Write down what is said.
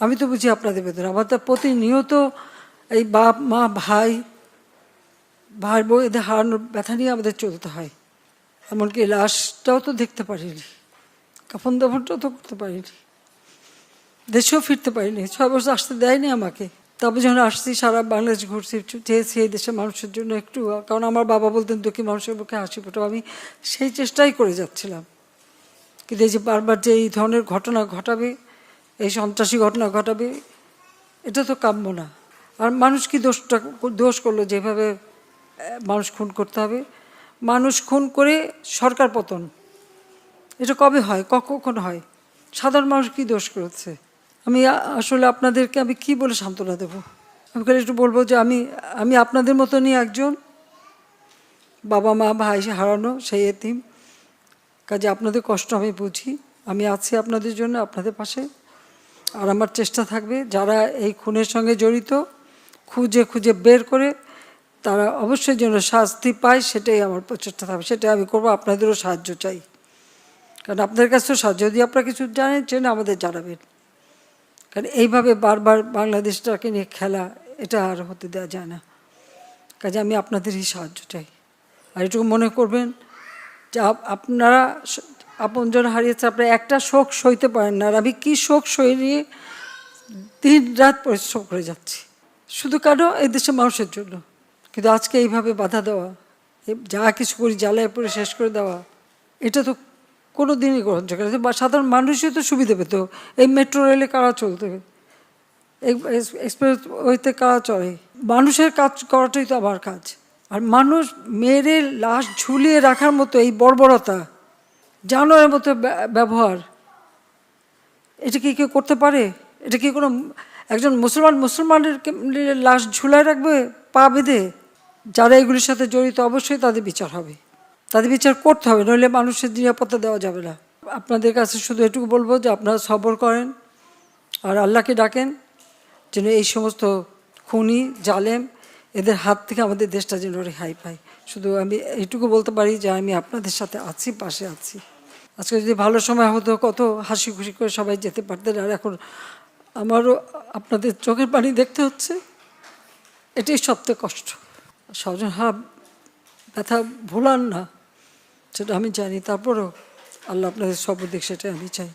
আমি তো বুঝি আপনাদের বেদনা। আমার তো প্রতিনিয়ত এই বাপ মা ভাই বউ এদের হারানোর ব্যথা নিয়ে আমাদের চলতে হয়। এমনকি লাশটাও তো দেখতে পারিনি, কাফন দাফনটাও তো করতে পারিনি, দেশেও ফিরতে পারিনি, 6 বছর আসতে দেয়নি আমাকে। তারপর যখন আসছি সারা বাংলাদেশ ঘুরছি, চেয়েছি এই দেশের মানুষের জন্য একটু, কারণ আমার বাবা বলতেন দুঃখী মানুষের মুখে হাসি ফোটাও, আমি সেই চেষ্টাই করে যাচ্ছিলাম। কিন্তু এই যে বারবার যে এই ধরনের ঘটনা ঘটাবে, এই সন্ত্রাসী ঘটনা ঘটাবে, এটা তো কাম্য না। আর মানুষ কি দোষ করলো যেভাবে মানুষ খুন করতে হবে? মানুষ খুন করে সরকার পতন, এটা কবে হয়, কখন হয়? সাধারণ মানুষ কি দোষ করেছে? আমি আসলে আপনাদেরকে আমি কি বলে সান্ত্বনা দেব? আমি একটু বলবো যে আমি আপনাদের মতনই একজন, বাবা মা ভাই হারানো সেই এতিম। কাজে আপনাদের কষ্ট আমি বুঝি, আমি আছি আপনাদের জন্য, আপনাদের পাশে। আর আমার চেষ্টা থাকবে যারা এই খুনের সঙ্গে জড়িত খুঁজে খুঁজে বের করে তারা অবশ্যই যেন শাস্তি পায়, সেটাই আমার প্রচেষ্টা থাকবে, সেটাই আমি করবো। আপনাদেরও সাহায্য চাই, কারণ আপনাদের কাছেও সাহায্য, যদি আপনারা কিছু জানেন আমাদের জানাবেন। কারণ এইভাবে বারবার বাংলাদেশটাকে নিয়ে খেলা, এটা আর হতে দেওয়া যায় না। কাজে আমি আপনাদেরই সাহায্য চাই। আর এটুকু মনে করবেন যে আপনারা আপনজন হারিয়েছে, আপনারা একটা শোক সইতে পারেন না। আর আমি কী শোক সই নিয়ে দিন রাত পরিশ্রম করে যাচ্ছি, শুধু কেন এই দেশের মানুষের জন্য। কিন্তু আজকে এইভাবে বাধা দেওয়া, যা কিছু করি জ্বালায় পরে শেষ করে দেওয়া, এটা তো কোনো দিনই গ্রহণযোগ্য না। সাধারণ মানুষই তো সুবিধা পেত। এই মেট্রো রেলে কারা চলতে, এক্সপ্রেস ওয়েতে কারা চলে? মানুষের কাজ করাটাই তো আমার কাজ। আর মানুষ মেরে লাশ ঝুলিয়ে রাখার মতো এই বর্বরতা, জানোয়ারের মতো ব্যবহার, এটা কি কেউ করতে পারে? এটা কি কোনো একজন মুসলমানের লাশ ঝুলায় রাখবে পা বেঁধে? যারা এগুলির সাথে জড়িত অবশ্যই তাদের বিচার হবে, তাদের বিচার করতে হবে, নইলে মানুষের নিরাপত্তা দেওয়া যাবে না। আপনাদের কাছে শুধু এটুকু বলবো যে আপনারা সবর করেন আর আল্লাহকে ডাকেন যেন এই সমস্ত খুনি জালেম এদের হাত থেকে আমাদের দেশটা যেন রেহাই পায়। শুধু আমি এইটুকু বলতে পারি যে আমি আপনাদের সাথে আছি, পাশে আছি। আজকে যদি ভালো সময় হতো কত হাসি খুশি করে সবাই যেতে পারতেন, আর এখন আমারও আপনাদের চোখের পানি দেখতে হচ্ছে, এটাই সবথেকে কষ্ট। স্বজন ব্যথা ভোলান না, সেটা আমি জানি, তারপরেও আল্লাহ আপনাদের সর্বদিক সেটাই আমি চাই।